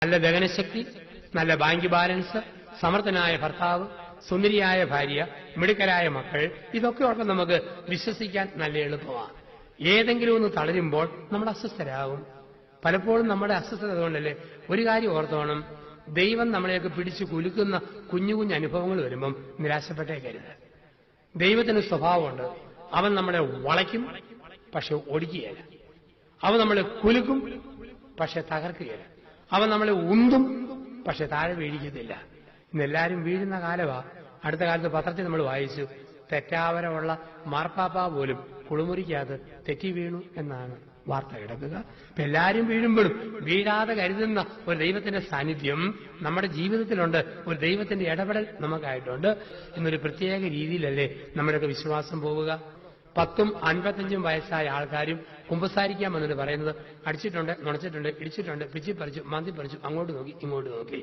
നല്ല ദഹനശക്തി, നല്ല bank balance, സമർത്ഥനായ ഭർത്താവ്, സുന്ദരിയായ ഭാര്യ, മിടുക്കരായ മക്കൾ, ഇതൊക്കെ ഓർക്കാൻ നമുക്ക് വിശ്വസിക്കാൻ നല്ല എളുപ്പമാണ്. ഏതെങ്കിലും ഒന്ന് തളരുമ്പോൾ നമ്മൾ അസ്വസ്ഥരാകും. പലപ്പോഴും നമ്മുടെ അസ്വസ്ഥത കൊണ്ടല്ലേ. ഒരു കാര്യം ഓർത്തോണം, ദൈവം നമ്മളെയൊക്കെ പിടിച്ചു കുലുക്കുന്ന കുഞ്ഞു കുഞ്ഞു അനുഭവങ്ങൾ വരുമ്പം നിരാശപ്പെട്ടേക്കരുത്. ദൈവത്തിന് സ്വഭാവമുണ്ട്. അവൻ നമ്മളെ വളയ്ക്കും, പക്ഷെ ഒടിക്കുകയില്ല. അവൻ നമ്മളെ കുലുക്കും, പക്ഷെ തകർക്കുകയില്ല. അവൻ നമ്മളെ ഉന്തും, പക്ഷെ താഴെ വീഴിക്കത്തില്ല. ഇന്നെല്ലാവരും വീഴുന്ന കാലമാ. അടുത്ത കാലത്ത് പത്രത്തിൽ നമ്മൾ വായിച്ചു, തെറ്റാവരമുള്ള മാർപ്പാപ്പ പോലും കുളിമുറിക്കകത്ത് തെറ്റി വീണു എന്നാണ് വാർത്ത കിടക്കുക. അപ്പൊ എല്ലാവരും വീഴുമ്പോഴും വീഴാതെ കരുതുന്ന ഒരു ദൈവത്തിന്റെ സാന്നിധ്യം നമ്മുടെ ജീവിതത്തിലുണ്ട്. ഒരു ദൈവത്തിന്റെ ഇടപെടൽ നമുക്കായിട്ടുണ്ട്. എന്നൊരു പ്രത്യേക രീതിയിലല്ലേ നമ്മുടെയൊക്കെ വിശ്വാസം പോവുക. 10ഉം 55ഉം വയസ്സായ ആൾക്കാരും കുമ്പസാരിക്കാൻ വന്നിട്ട് പറയുന്നത്, അടിച്ചിട്ടുണ്ട്, നുണച്ചിട്ടുണ്ട്, ഇടിച്ചിട്ടുണ്ട്, പിച്ചിപ്പറിച്ചു, മാന്തിപ്പറിച്ചു, അങ്ങോട്ട് നോക്കി ഇങ്ങോട്ട് നോക്കി.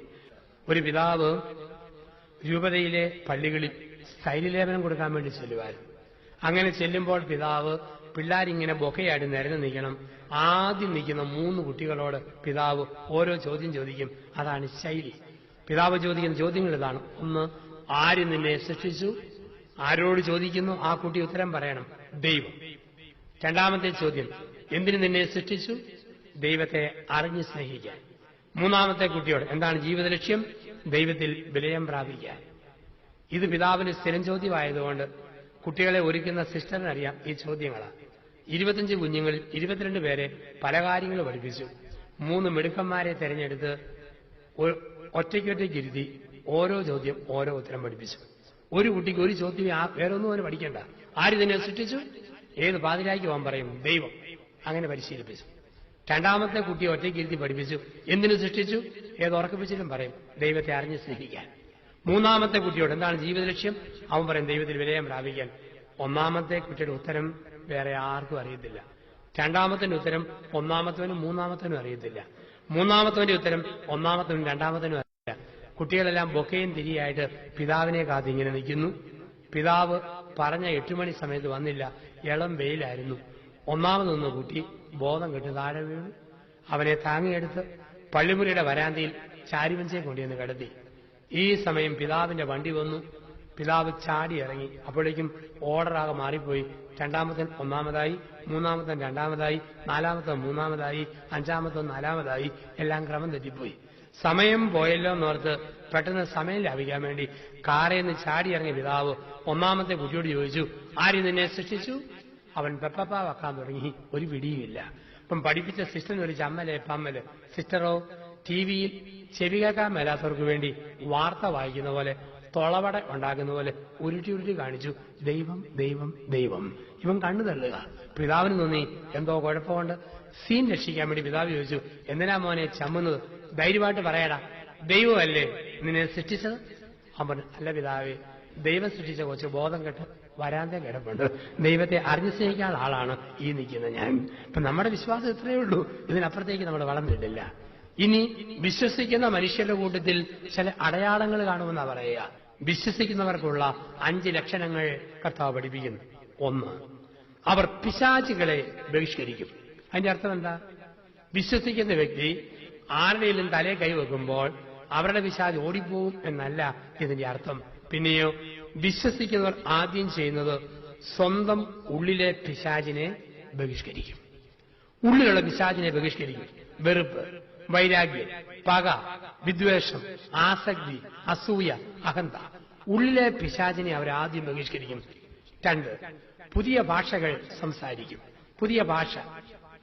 ഒരു പിതാവ് രൂപതയിലെ പള്ളികളിൽ സ്ഥൈര്യലേപനം കൊടുക്കാൻ വേണ്ടി ചെല്ലുമായിരുന്നു. അങ്ങനെ ചെല്ലുമ്പോൾ പിതാവ് പിള്ളാരിങ്ങനെ ബൊക്കയായിട്ട് നിരന്ന് നിൽക്കണം. ആദ്യം നിൽക്കുന്ന 3 കുട്ടികളോട് പിതാവ് ഓരോ ചോദ്യം ചോദിക്കും. അതാണ് ശൈലി. പിതാവ് ചോദിക്കുന്ന ചോദ്യങ്ങൾ ഇതാണ്. ഒന്ന്, ആര് നിന്നെ സൃഷ്ടിച്ചു? ആരോട് ചോദിക്കുന്നു? ആ കുട്ടി ഉത്തരം പറയണം, ദൈവം. രണ്ടാമത്തെ ചോദ്യം, എന്തിനു നിന്നെ സൃഷ്ടിച്ചു? ദൈവത്തെ അറിഞ്ഞ് സ്നേഹിക്കാൻ. മൂന്നാമത്തെ കുട്ടിയോട് എന്താണ് ജീവിത ലക്ഷ്യം? ദൈവത്തിൽ വിലയം പ്രാപിക്കാൻ. ഇത് പിതാവിന് സ്ഥിരം ചോദ്യമായതുകൊണ്ട് കുട്ടികളെ ഒരുക്കുന്ന സിസ്റ്ററിനറിയാം ഈ ചോദ്യങ്ങളാണ്. 25 കുഞ്ഞുങ്ങളിൽ 22 പേരെ പല കാര്യങ്ങൾ പഠിപ്പിച്ചു. 3 മിടുക്കന്മാരെ തെരഞ്ഞെടുത്ത് ഒറ്റയ്ക്കൊറ്റയ്ക്ക് ഇരുത്തി ഓരോ ചോദ്യം ഓരോ ഉത്തരം പഠിപ്പിച്ചു. ഒരു കുട്ടിക്ക് ഒരു ചോദ്യം വേറൊന്നും അവന് പഠിക്കണ്ട. ആര് തന്നെ സൃഷ്ടിച്ചു? ഏത് പാതിരായ്ക്ക് പോകാൻ പറയും? ദൈവം. അങ്ങനെ പരിശീലിപ്പിച്ചു. രണ്ടാമത്തെ കുട്ടിയെ ഒറ്റയ്ക്ക് ഇരുത്തി പഠിപ്പിച്ചു. എന്തിനു സൃഷ്ടിച്ചു? ഏത് ഉറക്കിപ്പിച്ചിട്ടും പറയും ദൈവത്തെ അറിഞ്ഞ് സ്നേഹിക്കാൻ. മൂന്നാമത്തെ കുട്ടിയോട് എന്താണ് ജീവിത ലക്ഷ്യം? അവൻ പറയും ദൈവത്തിൽ വിലയം പ്രാപിക്കാൻ. ഒന്നാമത്തെ കുട്ടിയുടെ ഉത്തരം വേറെ ആർക്കും അറിയത്തില്ല. രണ്ടാമത്തിന്റെ ഉത്തരം ഒന്നാമത്തവനും മൂന്നാമത്തവനും അറിയത്തില്ല. മൂന്നാമത്തവന്റെ ഉത്തരം ഒന്നാമത്തവനും രണ്ടാമത്തവനും അറിയില്ല. കുട്ടികളെല്ലാം ബൊക്കയും തിരിയായിട്ട് പിതാവിനെ കാത്ത് ഇങ്ങനെ നിൽക്കുന്നു. പിതാവ് പറഞ്ഞ 8 മണി സമയത്ത് വന്നില്ല. ഇളം വെയിലായിരുന്നു. ഒന്നാമതൊന്ന് കുട്ടി ബോധം കെട്ട് താഴെ വീണു. അവനെ താങ്ങിയെടുത്ത് പള്ളിമുറിയുടെ വരാന്തയിൽ ചാരിവഞ്ചയെ കൊണ്ടുവന്ന് കിടത്തി. ഈ സമയം പിതാവിന്റെ വണ്ടി വന്നു. പിതാവ് ചാടി ഇറങ്ങി. അപ്പോഴേക്കും ഓർഡറാകെ മാറിപ്പോയി. രണ്ടാമത്തൻ ഒന്നാമതായി, മൂന്നാമത്തൻ രണ്ടാമതായി, നാലാമത്തൻ മൂന്നാമതായി, അഞ്ചാമത്തൻ നാലാമതായി. എല്ലാം ക്രമം തെറ്റിപ്പോയി. സമയം പോയല്ലോ എന്നോർത്ത് പെട്ടെന്ന് സമയം ലാഭിക്കാൻ വേണ്ടി കാറിൽ നിന്ന് ചാടി ഇറങ്ങിയ പിതാവ് ഒന്നാമത്തെ കുട്ടിയോട് ചോദിച്ചു, ആര് നിന്നെ സൃഷ്ടിച്ചു? അവൻ പെപ്പപ്പ വെക്കാൻ തുടങ്ങി. ഒരു പിടിയുമില്ല. ഇപ്പം പഠിപ്പിച്ച സിസ്റ്ററിന് ഒരു ചമ്മല് പമ്മല്. സിസ്റ്ററോ ടിവിയിൽ ചെവി കേൾക്കാൻ മേലാത്തവർക്ക് വേണ്ടി വാർത്ത വായിക്കുന്ന പോലെ, തൊളവട ഉണ്ടാക്കുന്ന പോലെ ഉരുട്ടി ഉരുട്ടി കാണിച്ചു. ദൈവം ദൈവം ദൈവം. ഇവൻ കണ്ണു തള്ളുക. പിതാവിന് തോന്നി എന്തോ കുഴപ്പമുണ്ട്. സീൻ രക്ഷിക്കാൻ വേണ്ടി പിതാവ് ചോദിച്ചു, എന്തിനാ മോനെ ചമ്മുന്നത്? ധൈര്യമായിട്ട് പറയടാ, ദൈവമല്ലേ നിന്നെ സൃഷ്ടിച്ചത്? അവൻ അല്ല പിതാവേ, ദൈവം സൃഷ്ടിച്ച കൊച്ചു ബോധം കെട്ട് വരാന്തേ കിടപ്പുണ്ട്. ദൈവത്തെ അറിഞ്ഞു സ്നേഹിക്കാനുള്ള ആളാണ് ഈ നിൽക്കുന്ന ഞാൻ. ഇപ്പൊ നമ്മുടെ വിശ്വാസം ഇത്രയേ ഉള്ളൂ. ഇതിനപ്പുറത്തേക്ക് നമ്മൾ വളർന്നിട്ടില്ല. ഇനി വിശ്വസിക്കുന്ന മനുഷ്യരുടെ കൂട്ടത്തിൽ ചില അടയാളങ്ങൾ കാണുമെന്നാ പറയുക. വിശ്വസിക്കുന്നവർക്കുള്ള 5 ലക്ഷണങ്ങൾ കർത്താവ് പഠിപ്പിക്കുന്നു. 1, അവർ പിശാചുകളെ ബഹിഷ്കരിക്കും. അതിന്റെ അർത്ഥം എന്താ? വിശ്വസിക്കുന്ന വ്യക്തി ആരുടെയും തലേ കൈവെക്കുമ്പോൾ അവരുടെ പിശാച് ഓടിപ്പോവും എന്നല്ല ഇതിന്റെ അർത്ഥം. പിന്നെയോ വിശ്വസിക്കുന്നവർ ആദ്യം ചെയ്യുന്നത് സ്വന്തം ഉള്ളിലെ പിശാചിനെ ബഹിഷ്കരിക്കും. ഉള്ളിലുള്ള പിശാചിനെ ബഹിഷ്കരിക്കും. വെറുപ്പ്, വൈരാഗ്യം, പക, വിദ്വേഷം, ആസക്തി, അസൂയ, അഹന്ത. ഉള്ളിലെ പിശാചിനെ അവരാദ്യം ബഹിഷ്കരിക്കും. 2, പുതിയ ഭാഷകൾ സംസാരിക്കും. പുതിയ ഭാഷ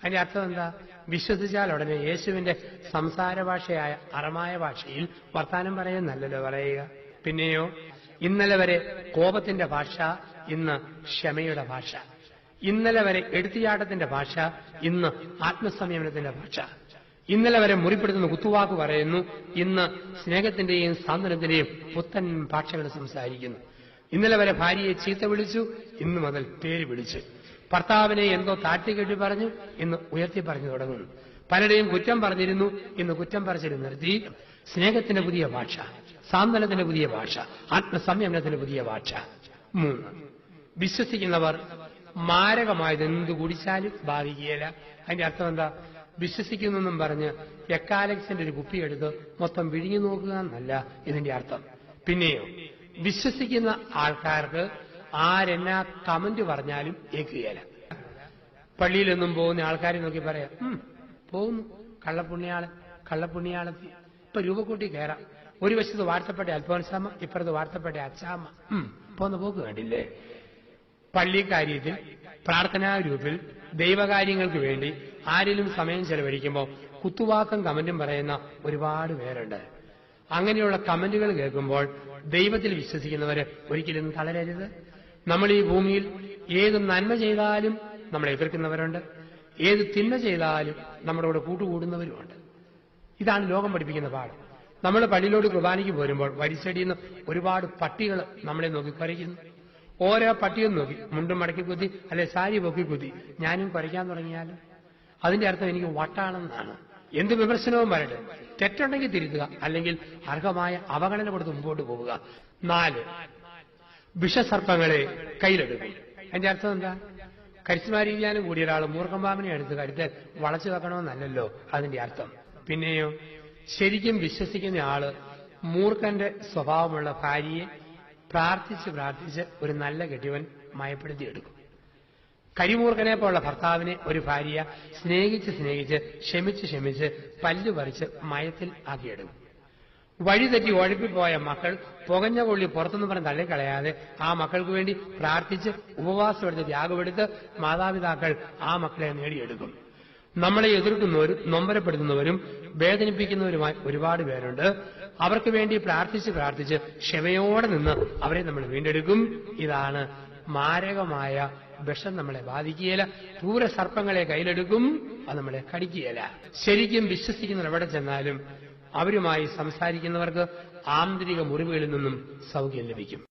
അതിന്റെ അർത്ഥം എന്താ? വിശ്വസിച്ചാൽ ഉടനെ യേശുവിന്റെ സംസാര ഭാഷയായ അറമായ ഭാഷയിൽ വർത്താനം പറയുന്നല്ലോ പറയുക. പിന്നെയോ ഇന്നലെ വരെ കോപത്തിന്റെ ഭാഷ, ഇന്ന് ക്ഷമയുടെ ഭാഷ. ഇന്നലെ വരെ എടുത്തിയാട്ടത്തിന്റെ ഭാഷ, ഇന്ന് ആത്മസംയമനത്തിന്റെ ഭാഷ. ഇന്നലെ വരെ മുറിപ്പെടുത്തുന്ന കുത്തുവാക്ക് പറയുന്നു, ഇന്ന് സ്നേഹത്തിന്റെയും സാന്ത്വനത്തിന്റെയും പുത്തൻ ഭാഷകൾ സംസാരിക്കുന്നു. ഇന്നലെ വരെ ഭാര്യയെ ചീത്ത വിളിച്ചു, ഇന്ന് മുതൽ പേര് വിളിച്ചു. ഭർത്താവിനെ എന്തോ താഴ്ത്തിക്കെട്ടി പറഞ്ഞു, ഇന്ന് ഉയർത്തി പറഞ്ഞു തുടങ്ങുന്നു. പലരെയും കുറ്റം പറഞ്ഞിരുന്നു, ഇന്ന് കുറ്റം പറച്ചിൽ നിർത്തി. സ്നേഹത്തിന്റെ പുതിയ ഭാഷ, സാന്ത്വനത്തിന്റെ പുതിയ ഭാഷ, ആത്മസംയമനത്തിന്റെ പുതിയ ഭാഷ. 3, വിശ്വസിക്കുന്നവർ മാരകമായത് എന്ത് കുടിച്ചാലും ബാധിക്കുകയില്ല. അതിന്റെ അർത്ഥം എന്താ? വിശ്വസിക്കുന്നെന്നും പറഞ്ഞ് എക്കാലക്സിന്റെ ഒരു കുപ്പിയെടുത്ത് മൊത്തം വിഴുങ്ങി നോക്കുക എന്നല്ല ഇതിന്റെ അർത്ഥം. പിന്നെയോ വിശ്വസിക്കുന്ന ആൾക്കാർക്ക് ആരെന്നാ കമന്റ് പറഞ്ഞാലും ഏക്കുകയില്ല. പള്ളിയിലൊന്നും പോകുന്ന ആൾക്കാരെ നോക്കി പറയാം, പോകുന്നു കള്ളപ്പുണ്യാളത്തി, ഇപ്പൊ രൂപക്കൂട്ടി കയറാം. ഒരു വശത്ത് വാഴ്ത്തപ്പെട്ട അൽഫോൻസാമ്മ, ഇപ്പുറത്ത് വാഴ്ത്തപ്പെട്ട അച്ചാമ്മ, പോന്ന പോക്ക് കണ്ടില്ലേ? പള്ളിക്കാര്യത്തിൽ, പ്രാർത്ഥനാ ഗ്രൂപ്പിൽ, ദൈവകാര്യങ്ങൾക്ക് വേണ്ടി ആരിലും സമയം ചെലവഴിക്കുമ്പോൾ കുത്തുവാക്കും കമന്റും പറയുന്ന ഒരുപാട് പേരുണ്ട്. അങ്ങനെയുള്ള കമന്റുകൾ കേൾക്കുമ്പോൾ ദൈവത്തിൽ വിശ്വസിക്കുന്നവര് ഒരിക്കലും തളരരുത്. നമ്മൾ ഈ ഭൂമിയിൽ ഏത് നന്മ ചെയ്താലും നമ്മളെ എതിർക്കുന്നവരുണ്ട്, ഏത് തിന്മ ചെയ്താലും നമ്മുടെ കൂടെ കൂട്ടുകൂടുന്നവരുമുണ്ട്. ഇതാണ് ലോകം പഠിപ്പിക്കുന്ന പാഠം. നമ്മൾ പള്ളിയിലോട് കുർബാനയ്ക്ക് പോരുമ്പോൾ വരിച്ചടിയിൽ നിന്ന് ഒരുപാട് പട്ടികൾ നമ്മളെ നോക്കി കുരയ്ക്കുന്നു. ഓരോ പട്ടിയും നോക്കി മുണ്ടും മടക്കി കുത്തി, അല്ലെ സാരി പൊക്കി കുത്തി ഞാനും കുരയ്ക്കാൻ തുടങ്ങിയാലും അതിന്റെ അർത്ഥം എനിക്ക് വട്ടാണെന്നാണ്. എന്ത് വിമർശനവും വരട്ടെ, തെറ്റുണ്ടെങ്കിൽ തിരുത്തുക, അല്ലെങ്കിൽ അർഹമായ അവഗണന കൊടുത്ത് മുമ്പോട്ട് പോവുക. 4, വിഷസർപ്പങ്ങളെ കയ്യിലെടുക്കും. അതിന്റെ അർത്ഥം എന്താ? കരിസ്മാരിക്കാനും കൂടി ഒരാൾ മൂർഖമ്പാമ്പിനെ എടുത്ത് കരുത്ത് വളച്ചു വെക്കണമെന്നല്ലല്ലോ അതിന്റെ അർത്ഥം. പിന്നെയോ ശരിക്കും വിശ്വസിക്കുന്ന ആള് മൂർഖന്റെ സ്വഭാവമുള്ള ഭാര്യയെ പ്രാർത്ഥിച്ച് ഒരു നല്ല കെട്ടിയവൻ മയപ്പെടുത്തിയെടുക്കും. കരിമൂർഖനെ പോലുള്ള ഭർത്താവിനെ ഒരു ഭാര്യ സ്നേഹിച്ച് ക്ഷമിച്ച് പല്ലു പറിച്ച് മയത്തിൽ ആക്കിയെടുക്കും. വഴിതെറ്റി ഒഴപ്പിപ്പോയ മക്കൾ പുകഞ്ഞ കൊള്ളി പുറത്തുനിന്ന് പറഞ്ഞ് തള്ളിക്കളയാതെ ആ മക്കൾക്ക് വേണ്ടി പ്രാർത്ഥിച്ച് ഉപവാസമെടുത്ത് ത്യാഗമെടുത്ത് മാതാപിതാക്കൾ ആ മക്കളെ നേടിയെടുക്കും. നമ്മളെ എതിർക്കുന്നവരും നൊമ്പരപ്പെടുത്തുന്നവരും വേദനിപ്പിക്കുന്നവരുമായി ഒരുപാട് പേരുണ്ട്. അവർക്ക് വേണ്ടി പ്രാർത്ഥിച്ച് ക്ഷമയോടെ നിന്ന് അവരെ നമ്മൾ വീണ്ടെടുക്കും. ഇതാണ് മാരകമായ വിഷം നമ്മളെ ബാധിക്കുകയില്ല. ക്രൂരസർപ്പങ്ങളെ കയ്യിലെടുക്കും, അത് നമ്മളെ കടിക്കുകയില്ല. ശരിക്കും വിശ്വസിക്കുന്നവർ എവിടെ ചെന്നാലും അവരുമായി സംസാരിക്കുന്നവർക്ക് ആന്തരിക മുറിവുകളിൽ നിന്നും സൗഖ്യം ലഭിക്കും.